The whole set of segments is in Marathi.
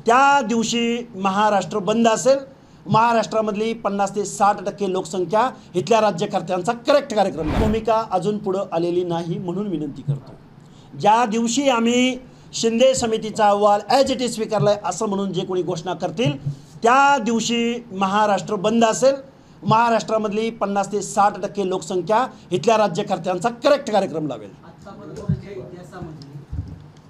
त्या दिवशी महाराष्ट्र बंद असेल, महाराष्ट्रामधली 50 ते 60% लोकसंख्या इथल्या राज्यकर्त्यांचा करेक्ट कार्यक्रम भूमिका अजून पुढं आलेली नाही म्हणून विनंती करतो। ज्या दिवशी आम्ही शिंदे समितीचा अहवाल ॲज इट इज स्वीकारलाय असं म्हणून जे कोणी घोषणा करतील त्या दिवशी महाराष्ट्र बंद असेल, महाराष्ट्रामधली 50 ते 60% लोकसंख्या इथल्या राज्यकर्त्यांचा करेक्ट कार्यक्रम लावेल।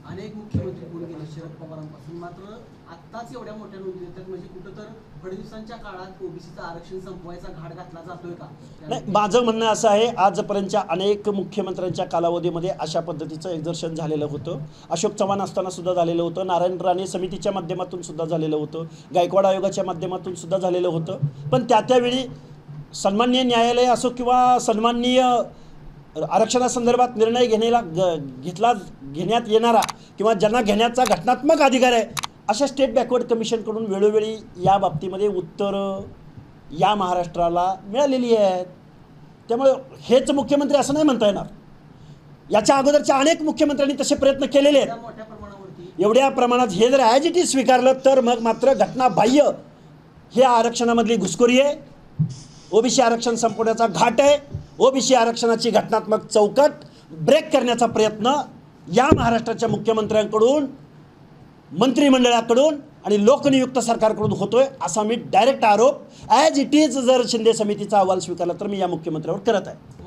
अनेक मुख्यमंत्री कोण गेले शरद पवारांपासून, मात्र आत्ताच एवढ्या मोठ्या नोंदी देतात म्हणजे कुठं तर फडणवीसांच्या काळात ओबीसीचं आरक्षण संपवायचा घाट घातला जातोय का? नाही, माझं म्हणणं असं आहे, आजपर्यंतच्या अनेक मुख्यमंत्र्यांच्या कालावधीमध्ये अशा पद्धतीचं एक्झर्शन झालेलं होतं। अशोक चव्हाण असताना सुद्धा झालेलं होतं, नारायण राणे समितीच्या माध्यमातून सुद्धा झालेलं होतं, गायकवाड आयोगाच्या माध्यमातून सुद्धा झालेलं होतं। पण त्यावेळी सन्माननीय न्यायालय असो किंवा सन्माननीय आरक्षणासंदर्भात निर्णय घेण्यात येणारा किंवा ज्यांना घेण्याचा घटनात्मक अधिकार आहे अशा स्टेट बॅकवर्ड कमिशनकडून वेळोवेळी या बाबतीमध्ये उत्तरं या महाराष्ट्राला मिळालेली आहेत। त्यामुळे हेच मुख्यमंत्री असं नाही म्हणता येणार, याच्या अगोदरच्या अनेक मुख्यमंत्र्यांनी तसे प्रयत्न केलेले आहेत। एवढ्या प्रमाणात हे जर ॲज इट इज स्वीकारलं तर मग मात्र घटनाबाह्य हे आरक्षणामधली घुसखोरी आहे, ओबीसी आरक्षण संपवण्याचा घाट आहे, ओबीसी आरक्षणाची घटनात्मक चौकट ब्रेक करण्याचा प्रयत्न या महाराष्ट्राच्या मुख्यमंत्र्यांकडून, मंत्रिमंडळाकडून आणि लोकनियुक्त सरकारकडून होतोय असा मी डायरेक्ट आरोप ॲज इट इज जर शिंदे समितीचा अहवाल स्वीकारला तर मी या मुख्यमंत्र्यावर करत आहे।